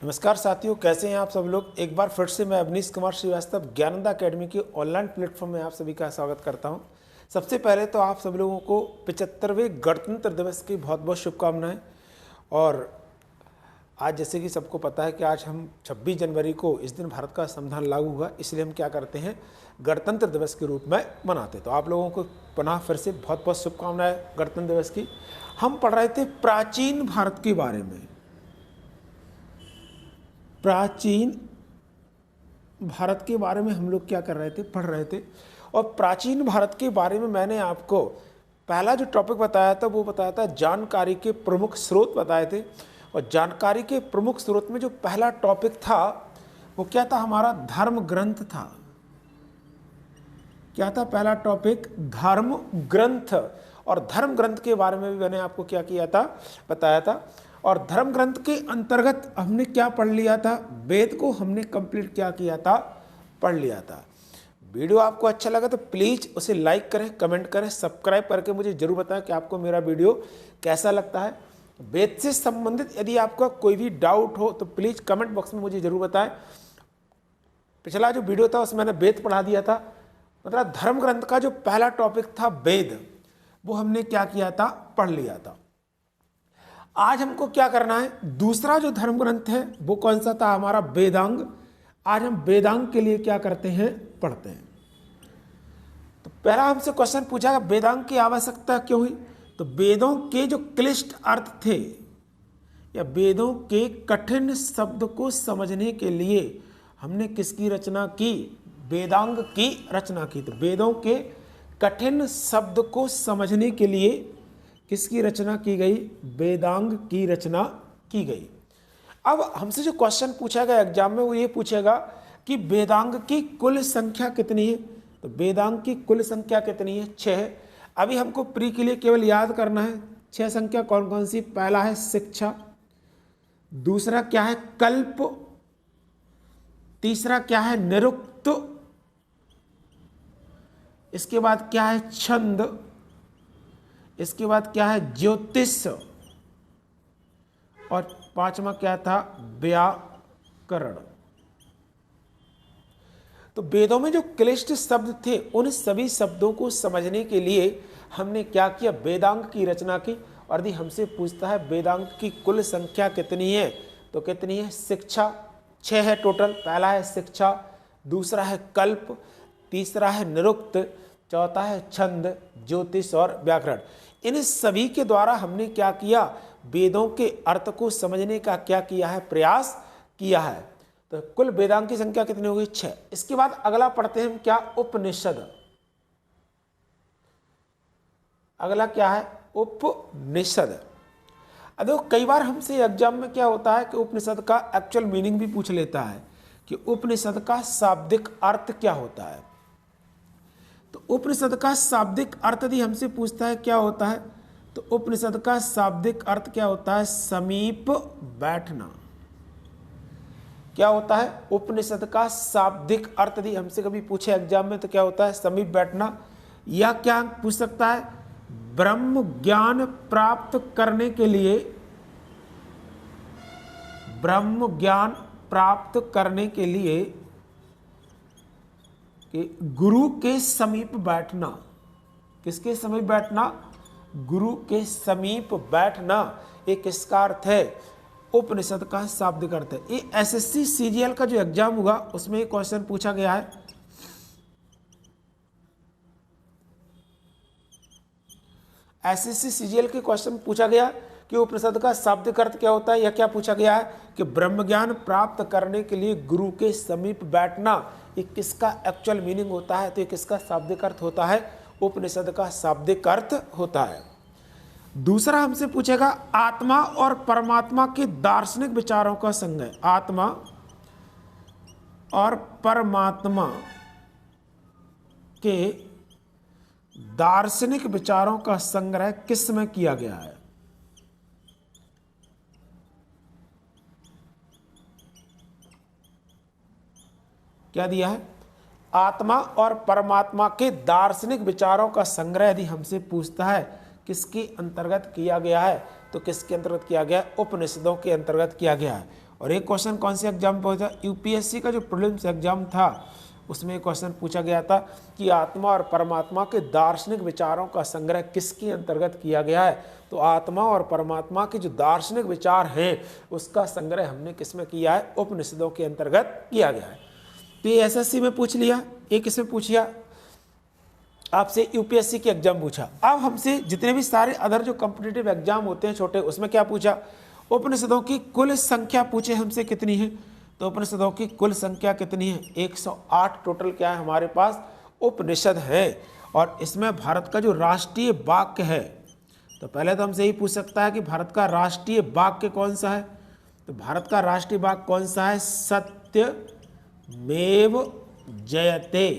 नमस्कार साथियों, कैसे हैं आप सब लोग। एक बार फिर से मैं अवनीश कुमार श्रीवास्तव ज्ञानंदा अकेडमी के ऑनलाइन प्लेटफॉर्म में आप सभी का स्वागत करता हूं। सबसे पहले तो आप सब लोगों को 75वें गणतंत्र दिवस की बहुत बहुत शुभकामनाएं। और आज जैसे कि सबको पता है कि आज हम 26 जनवरी को इस दिन भारत का संविधान लागू हुआ, इसलिए हम क्या करते हैं, गणतंत्र दिवस के रूप में मनाते। तो आप लोगों को पुनः फिर से बहुत बहुत शुभकामनाएं गणतंत्र दिवस की। हम पढ़ रहे थे प्राचीन भारत के बारे में, प्राचीन भारत के बारे में हम लोग क्या कर रहे थे, पढ़ रहे थे। और प्राचीन भारत के बारे में मैंने आपको पहला जो टॉपिक बताया था वो बताया था जानकारी के प्रमुख स्रोत बताए थे। और जानकारी के प्रमुख स्रोत में जो पहला टॉपिक था वो क्या था, हमारा धर्म ग्रंथ था। क्या था पहला टॉपिक? धर्म ग्रंथ। और धर्म ग्रंथ के बारे में भी मैंने आपको क्या किया था, बताया था। और धर्म ग्रंथ के अंतर्गत हमने क्या पढ़ लिया था, वेद को हमने कंप्लीट क्या किया था, पढ़ लिया था। वीडियो आपको अच्छा लगा तो प्लीज़ उसे लाइक करें, कमेंट करें, सब्सक्राइब करके मुझे जरूर बताएं कि आपको मेरा वीडियो कैसा लगता है। वेद से संबंधित यदि आपका कोई भी डाउट हो तो प्लीज़ कमेंट बॉक्स में मुझे जरूर बताएं। पिछला जो वीडियो था उसमें मैंने वेद पढ़ा दिया था, मतलब धर्म ग्रंथ का जो पहला टॉपिक था वेद, वो हमने क्या किया था, पढ़ लिया था। आज हमको क्या करना है, दूसरा जो धर्म ग्रंथ है वो कौन सा था, हमारा वेदांग। आज हम वेदांग के लिए क्या करते हैं, पढ़ते हैं। तो पहला हमसे क्वेश्चन पूछा वेदांग की आवश्यकता क्यों हुई। तो वेदों के जो क्लिष्ट अर्थ थे या वेदों के कठिन शब्द को समझने के लिए हमने किसकी रचना की, वेदांग की रचना की। तो वेदों के कठिन शब्द को समझने के लिए किसकी रचना की गई, वेदांग की रचना की गई। अब हमसे जो क्वेश्चन पूछा गया एग्जाम में वो ये पूछेगा कि वेदांग की कुल संख्या कितनी है। तो वेदांग की कुल संख्या कितनी है, 6 है। अभी हमको प्री के लिए केवल याद करना है 6 संख्या कौन कौन सी। पहला है शिक्षा, दूसरा क्या है कल्प, तीसरा क्या है निरुक्त, इसके बाद क्या है छंद, इसके बाद क्या है ज्योतिष, और पांचवा क्या था, व्याकरण। तो वेदों में जो क्लिष्ट शब्द थे उन सभी शब्दों को समझने के लिए हमने क्या किया, वेदांग की रचना की। और यदि हमसे पूछता है वेदांग की कुल संख्या कितनी है, तो कितनी है, शिक्षा 6 है टोटल। पहला है शिक्षा, दूसरा है कल्प, तीसरा है निरुक्त, चौथा है छंद, ज्योतिष और व्याकरण। इन सभी के द्वारा हमने क्या किया, वेदों के अर्थ को समझने का क्या किया है, प्रयास किया है। तो कुल वेदांग की संख्या कितनी होगी, 6। इसके बाद अगला पढ़ते हैं हम क्या, उपनिषद। अगला क्या है, उपनिषद। अब देखो कई बार हमसे एग्जाम में क्या होता है कि उपनिषद का एक्चुअल मीनिंग भी पूछ लेता है कि उपनिषद का शाब्दिक अर्थ क्या होता है। तो उपनिषद का शाब्दिक अर्थ यदि हमसे पूछता है क्या होता है, तो उपनिषद का शाब्दिक अर्थ क्या होता है, समीप बैठना। क्या होता है, उपनिषद का शाब्दिक अर्थ यदि हमसे कभी पूछे एग्जाम में तो क्या होता है, समीप बैठना। या क्या पूछ सकता है, ब्रह्म ज्ञान प्राप्त करने के लिए, ब्रह्म ज्ञान प्राप्त करने के लिए कि गुरु के समीप बैठना। किसके समीप बैठना, गुरु के समीप बैठना, एक इसका अर्थ है उपनिषद का शाब्दिक अर्थ है। ये एसएससी सीजीएल का जो एग्जाम हुआ उसमें एक क्वेश्चन पूछा गया है। एसएससी सीजीएल के क्वेश्चन पूछा गया कि उपनिषद का शाब्दिक अर्थ क्या होता है, या क्या पूछा गया है कि ब्रह्म ज्ञान प्राप्त करने के लिए गुरु के समीप बैठना, ये किसका एक्चुअल मीनिंग होता है। तो ये किसका शाब्दिक अर्थ होता है, उपनिषद का शाब्दिक अर्थ होता है। दूसरा हमसे पूछेगा आत्मा और परमात्मा के दार्शनिक विचारों का संग्रह। आत्मा और परमात्मा के दार्शनिक विचारों का संग्रह किस में किया गया है। क्या दिया है, आत्मा और परमात्मा के दार्शनिक विचारों का संग्रह यदि हमसे पूछता है किसके अंतर्गत किया गया है, तो किसके अंतर्गत किया गया है, उपनिषदों के अंतर्गत किया गया है। और एक क्वेश्चन कौन से एग्जाम में पूछा, यूपीएससी का जो प्रीलिम्स एग्जाम था उसमें क्वेश्चन पूछा गया था कि आत्मा और परमात्मा के दार्शनिक विचारों का संग्रह किसके अंतर्गत किया गया है। तो आत्मा और परमात्मा के जो दार्शनिक विचार हैं उसका संग्रह हमने किस में किया है, उपनिषदों के अंतर्गत किया गया है। तो ये एसएससी में पूछ लिया, एक इसमें पूछिया आपसे यूपीएससी के एग्जाम पूछा। अब हमसे जितने भी सारे अदर जो कॉम्पिटिटिव एग्जाम होते हैं छोटे, उसमें क्या पूछा, उपनिषदों की कुल संख्या पूछे हमसे कितनी है। तो उपनिषदों की कुल संख्या कितनी है, 108 टोटल क्या है हमारे पास उपनिषद है। और इसमें भारत का जो राष्ट्रीय वाक्य है, तो पहले तो हमसे यही पूछ सकता है कि भारत का राष्ट्रीय वाक्य कौन सा है। तो भारत का राष्ट्रीय वाक्य कौन सा है, सत्यमेव जयते।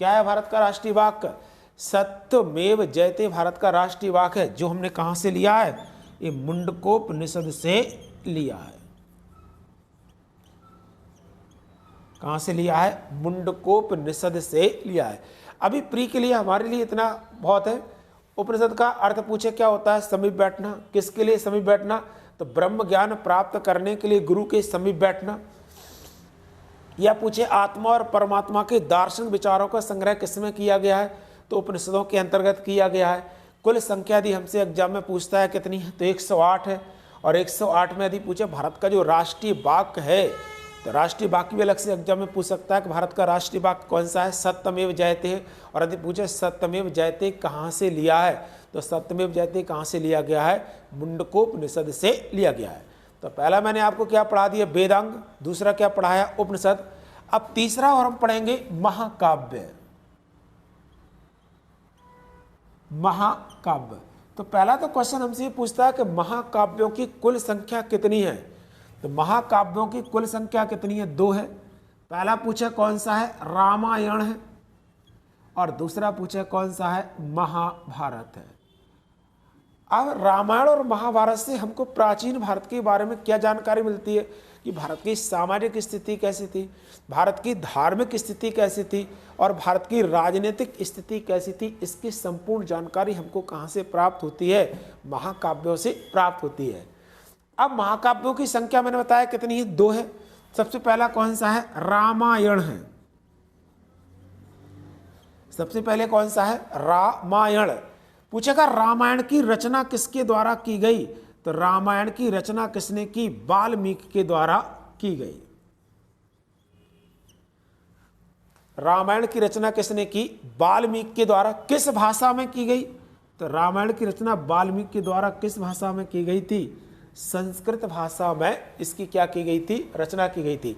क्या है भारत का राष्ट्रीय वाक्य, सत्यमेव जयते भारत का राष्ट्रीय वाक्य है, जो हमने कहां से लिया है, ये मुंडकोपनिषद से लिया है। कहां से लिया है, मुंडकोपनिषद से लिया है। अभी प्री के लिए हमारे लिए इतना बहुत है। उपनिषद का अर्थ पूछे क्या होता है, समीप बैठना। किसके लिए समीप बैठना, तो ब्रह्म ज्ञान प्राप्त करने के लिए गुरु के समीप बैठना। या पूछे आत्मा और परमात्मा के दार्शनिक विचारों का संग्रह किसमें किया गया है, तो उपनिषदों के अंतर्गत किया गया है। कुल संख्या यदि हमसे एग्जाम में पूछता है कितनी है, तो 108 है। और 108 में यदि पूछे भारत का जो राष्ट्रीय वाक्य है, तो राष्ट्रीय वाक्य भी अलग से एग्जाम में पूछ सकता है कि भारत का राष्ट्रीय वाक्य कौन सा है, सत्यमेव जयते है। और यदि पूछे सत्यमेव जयते कहाँ से लिया है, तो सत्यमेव जयते कहाँ से लिया गया है, मुंडकोपनिषद से लिया गया है। तो पहला मैंने आपको क्या पढ़ा दिया, वेदांग। दूसरा क्या पढ़ाया, उपनिषद। अब तीसरा और हम पढ़ेंगे महाकाव्य। महाकाव्य, तो पहला तो क्वेश्चन हमसे ये पूछता है कि महाकाव्यों की कुल संख्या कितनी है। तो महाकाव्यों की कुल संख्या कितनी है, 2 है। पहला पूछे कौन सा है, रामायण है। और दूसरा पूछे कौन सा है, महाभारत है। अब रामायण और महाभारत से हमको प्राचीन भारत के बारे में क्या जानकारी मिलती है, कि भारत की सामाजिक स्थिति कैसी थी, भारत की धार्मिक स्थिति कैसी थी, और भारत की राजनीतिक स्थिति कैसी थी। इसकी संपूर्ण जानकारी हमको कहाँ से प्राप्त होती है, महाकाव्यों से प्राप्त होती है। अब महाकाव्यों की संख्या मैंने बताया कितनी है, 2 है। सबसे पहला कौन सा है, रामायण है। सबसे पहले कौन सा है, रामायण। पूछेगा रामायण की रचना किसके द्वारा की गई, तो रामायण की रचना किसने की, वाल्मीकि के द्वारा की गई। रामायण की रचना किसने की, वाल्मीकि के द्वारा। किस भाषा में की गई, तो रामायण की रचना वाल्मीकि के द्वारा किस भाषा में की गई थी, संस्कृत भाषा में इसकी क्या की गई थी, रचना की गई थी।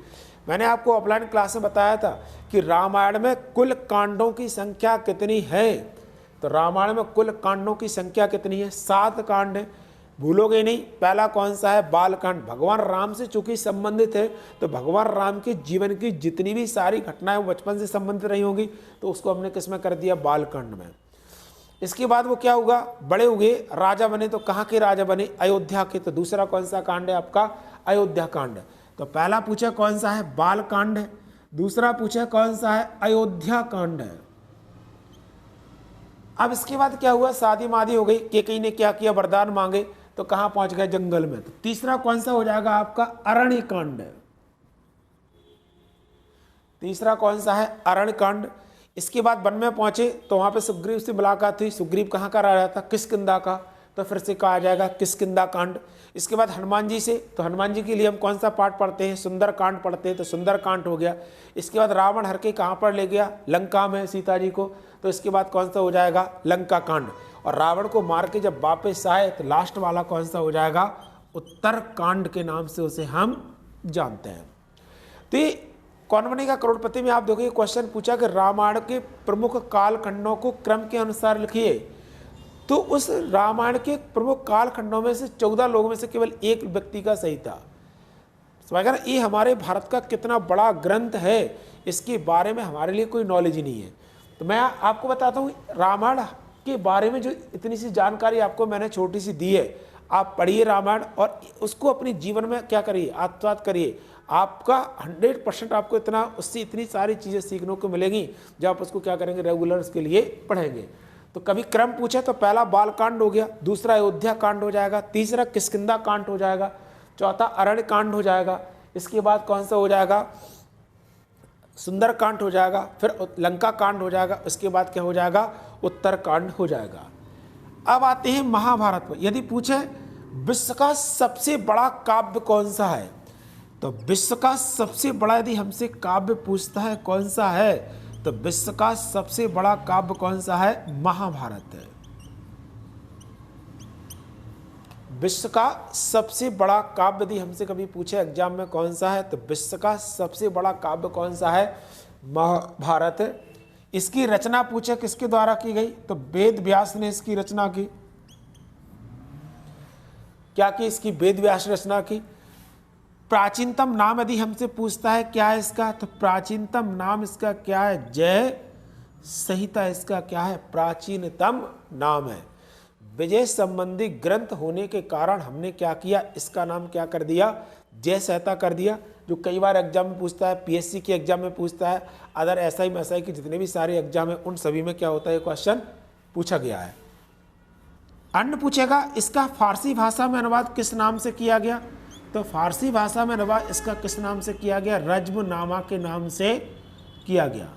मैंने आपको ऑफलाइन क्लास में बताया था कि रामायण में कुल कांडों की संख्या कितनी है। तो रामायण में कुल कांडों की संख्या कितनी है, 7 कांड है, भूलोगे नहीं। पहला कौन सा है, बालकांड। भगवान राम से चूंकि संबंधित है, तो भगवान राम के जीवन की जितनी भी सारी घटनाएं वो बचपन से संबंधित रही होंगी, तो उसको हमने किसमें कर दिया, बालकांड में। इसके बाद वो क्या हुआ, बड़े हुए, राजा बने। तो कहाँ के राजा बने, अयोध्या के। तो दूसरा कौन सा कांड है आपका, अयोध्या कांड। तो पहला पूछा कौन सा है, बाल कांड है। दूसरा पूछा कौन सा है, अयोध्या कांड है। अब इसके बाद क्या हुआ, शादी मादी हो गई, केकई ने क्या किया, वरदान मांगे, तो कहां पहुंच गए, जंगल में। तो तीसरा कौन सा हो जाएगा आपका, अरण्य कांड। तीसरा कौन सा है, अरण्य कांड। इसके बाद वन में पहुंचे तो वहां पे सुग्रीव से मुलाकात हुई। सुग्रीव कहाँ का राजा था, किष्किंधा का, तो फिर से कहा जाएगा किष्किंधा कांड। इसके बाद हनुमान जी से, तो हनुमान जी के लिए हम कौन सा पाठ पढ़ते हैं, सुंदर कांड पढ़ते हैं, तो सुंदर कांड हो गया। इसके बाद रावण हर के कहाँ पर ले गया, लंका में सीता जी को, तो इसके बाद कौन सा हो जाएगा, लंका कांड। और रावण को मार के जब वापस आए तो लास्ट वाला कौन सा हो जाएगा, उत्तर कांड के नाम से उसे हम जानते हैं। तो कौन बनेगा करोड़पति में आप देखिए क्वेश्चन पूछा कि रामायण के प्रमुख कालखंडों को क्रम के अनुसार लिखिए। तो उस रामायण के प्रमुख कालखंडों में से 14 लोगों में से केवल एक व्यक्ति का सही था। समझ गए, ये हमारे भारत का कितना बड़ा ग्रंथ है, इसके बारे में हमारे लिए कोई नॉलेज ही नहीं है। तो मैं आपको बताता हूँ रामायण के बारे में जो इतनी सी जानकारी आपको मैंने छोटी सी दी है, आप पढ़िए रामायण और उसको अपने जीवन में क्या करिए, आत्मसात करिए। आपका 100% आपको इतना उससे इतनी सारी चीज़ें सीखने को मिलेगी जब आप उसको क्या करेंगे, रेगुलर उसके लिए पढ़ेंगे। तो कभी क्रम पूछे तो पहला बाल कांड हो गया, दूसरा अयोध्या कांड हो जाएगा, तीसरा किष्किंधा कांड हो जाएगा, चौथा अरण्य कांड हो जाएगा, इसके बाद कौन सा हो जाएगा, सुंदर कांड हो जाएगा, फिर लंका कांड हो जाएगा, उसके बाद क्या हो जाएगा, उत्तर कांड हो जाएगा। अब आते हैं महाभारत पर। यदि पूछे विश्व का सबसे बड़ा काव्य कौन सा है, तो विश्व का सबसे बड़ा यदि हमसे काव्य पूछता है कौन सा है, तो विश्व का सबसे बड़ा काव्य कौन सा है, महाभारत है। विश्व का सबसे बड़ा काव्य यदि हमसे कभी पूछे एग्जाम में कौन सा है, तो विश्व का सबसे बड़ा काव्य कौन सा है, महाभारत है। इसकी रचना पूछे किसके द्वारा की गई, तो वेद व्यास ने इसकी रचना की। क्या की, इसकी वेद व्यास रचना की। प्राचीनतम नाम यदि हमसे पूछता है क्या है इसका, तो प्राचीनतम नाम इसका क्या है, जय संहिता इसका क्या है, प्राचीनतम नाम है। विजय संबंधी ग्रंथ होने के कारण हमने क्या किया, इसका नाम क्या कर दिया, जय संहिता कर दिया। जो कई बार एग्जाम में पूछता है, पीएससी के एग्जाम में पूछता है, अदर एसआई एसआई के जितने भी सारे एग्जाम है उन सभी में क्या होता है, क्वेश्चन पूछा गया है। अन्य पूछेगा इसका फारसी भाषा में अनुवाद किस नाम से किया गया, तो फारसी भाषा में अनुवाद इसका किस नाम से किया गया, रज्मनामा के नाम से किया गया।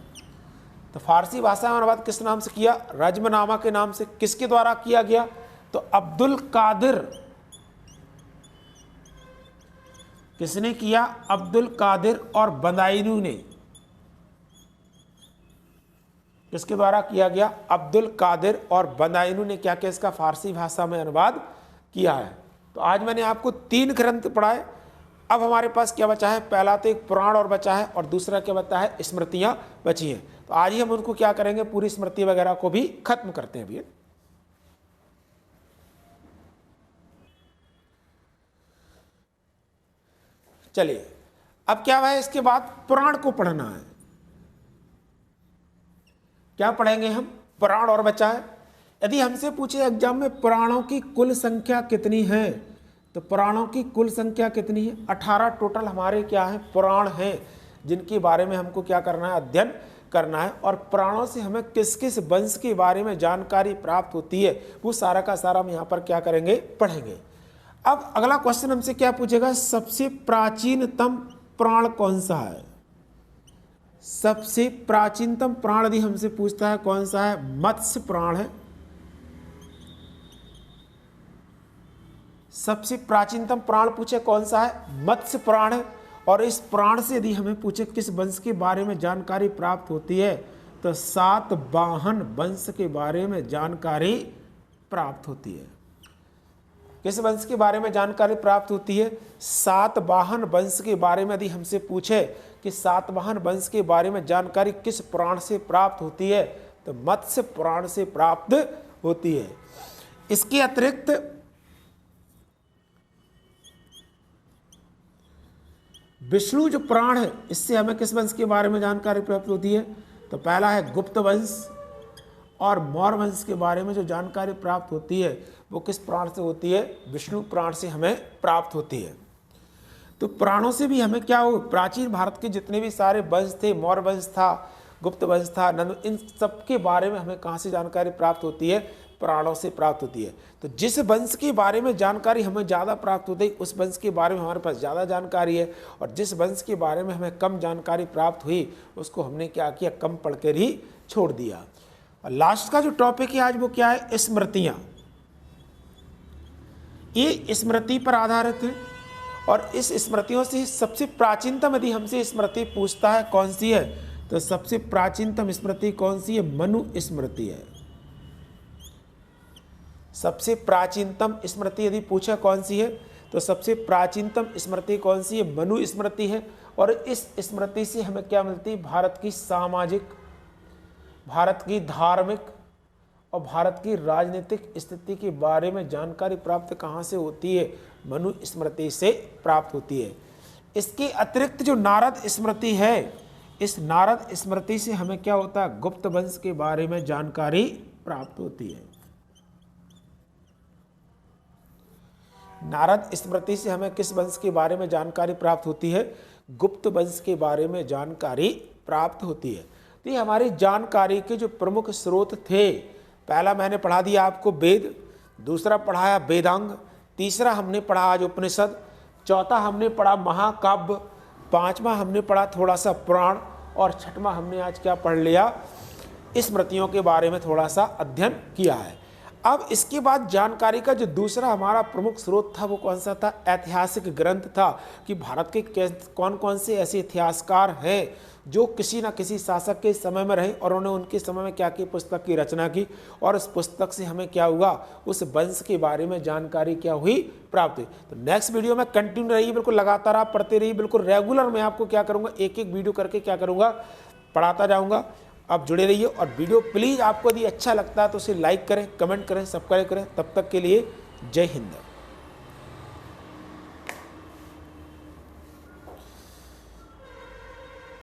तो फारसी भाषा में अनुवाद किस नाम से किया, रज्मनामा के नाम से। किसके द्वारा किया गया, तो अब्दुल कादिर, किसने किया, अब्दुल कादिर और बदायूनी ने। किसके द्वारा किया गया, अब्दुल कादिर और बदायूनी ने क्या किया, इसका फारसी भाषा में अनुवाद किया है। तो आज मैंने आपको 3 ग्रंथ पढ़ाए। अब हमारे पास क्या बचा है, पहला तो एक पुराण और बचा है, और दूसरा क्या बचा है, स्मृतियां बची हैं। तो आज ही हम उनको क्या करेंगे, पूरी स्मृति वगैरह को भी खत्म करते हैं भैया। चलिए अब क्या है, इसके बाद पुराण को पढ़ना है। क्या पढ़ेंगे हम, पुराण और बचा है। यदि हमसे पूछे एग्जाम में पुराणों की कुल संख्या कितनी है, तो पुराणों की कुल संख्या कितनी है, 18 टोटल हमारे क्या है, पुराण हैं, जिनके बारे में हमको क्या करना है, अध्ययन करना है। और पुराणों से हमें किस किस वंश के बारे में जानकारी प्राप्त होती है, वो सारा का सारा हम यहाँ पर क्या करेंगे, पढ़ेंगे। अब अगला क्वेश्चन हमसे क्या पूछेगा, सबसे प्राचीनतम पुराण कौन सा है। सबसे प्राचीनतम पुराण यदि हमसे पूछता है कौन सा है, मत्स्य पुराण है। सबसे प्राचीनतम पुराण पूछे कौन सा है, मत्स्य पुराण है। और इस पुराण से यदि हमें पूछे किस वंश के बारे में जानकारी प्राप्त होती है, तो सातवाहन वंश के बारे में जानकारी प्राप्त होती है। किस वंश के बारे में जानकारी प्राप्त होती है, सातवाहन वंश के बारे में यदि हमसे पूछे कि सातवाहन वंश के बारे में जानकारी किस पुराण से प्राप्त होती है, तो मत्स्य पुराण से प्राप्त होती है। इसके अतिरिक्त विष्णु जो पुराण है, इससे हमें किस वंश के बारे में जानकारी प्राप्त होती है, तो पहला है गुप्त वंश, और मौर्य वंश के बारे में जो जानकारी प्राप्त होती है वो किस पुराण से होती है, विष्णु पुराण से हमें प्राप्त होती है। तो पुराणों से भी हमें क्या हो, प्राचीन भारत के जितने भी सारे वंश थे, मौर्य वंश था, गुप्त वंश था, नंद, इन सब के बारे में हमें कहाँ से जानकारी प्राप्त होती है, पुराणों से प्राप्त होती है। तो जिस वंश के बारे में जानकारी हमें ज़्यादा प्राप्त होती है, उस वंश के बारे में हमारे पास ज़्यादा जानकारी है, और जिस वंश के बारे में हमें कम जानकारी प्राप्त हुई उसको हमने क्या किया, कम पढ़कर ही छोड़ दिया। और लास्ट का जो टॉपिक है आज वो क्या है, स्मृतियाँ। ये स्मृति पर आधारित है, और इस स्मृतियों से सबसे प्राचीनतम यदि हमसे स्मृति पूछता है कौन सी है, तो सबसे प्राचीनतम स्मृति कौन सी है, मनु स्मृति है। सबसे प्राचीनतम स्मृति यदि पूछे कौन सी है, तो सबसे प्राचीनतम स्मृति कौन सी है, मनु स्मृति है। और इस स्मृति से हमें क्या मिलती है, भारत की सामाजिक, भारत की धार्मिक और भारत की राजनीतिक स्थिति के बारे में जानकारी प्राप्त कहाँ से होती है, मनु स्मृति से प्राप्त होती है। इसके अतिरिक्त जो नारद स्मृति है, इस नारद स्मृति से हमें क्या होता है, गुप्त वंश के बारे में जानकारी प्राप्त होती है। नारद स्मृति से हमें किस वंश के बारे में जानकारी प्राप्त होती है, गुप्त वंश के बारे में जानकारी प्राप्त होती है। तो ये हमारी जानकारी के जो प्रमुख स्रोत थे, पहला मैंने पढ़ा दिया आपको वेद, दूसरा पढ़ाया वेदांग, तीसरा हमने पढ़ा आज उपनिषद, चौथा हमने पढ़ा महाकाव्य, पांचवा हमने पढ़ा थोड़ा सा पुराण, और छठवां हमने आज क्या पढ़ लिया, स्मृतियों के बारे में थोड़ा सा अध्ययन किया है। अब इसके बाद जानकारी का जो दूसरा हमारा प्रमुख स्रोत था वो कौन सा था, ऐतिहासिक ग्रंथ था कि भारत के कौन कौन से ऐसे इतिहासकार हैं जो किसी न किसी शासक के समय में रहे और उन्होंने उनके समय में क्या की पुस्तक की रचना की, और उस पुस्तक से हमें क्या हुआ, उस वंश के बारे में जानकारी क्या हुई, प्राप्त हुई। तो नेक्स्ट वीडियो में कंटिन्यू रहिए, बिल्कुल लगातार आप पढ़ते रहिए, बिल्कुल रेगुलर मैं आपको क्या करूँगा, एक एक वीडियो करके क्या करूँगा, पढ़ाता जाऊँगा। आप जुड़े रहिए, और वीडियो प्लीज़ आपको यदि अच्छा लगता है तो उसे लाइक करें, कमेंट करें, सब्सक्राइब करें। तब तक के लिए जय हिंद।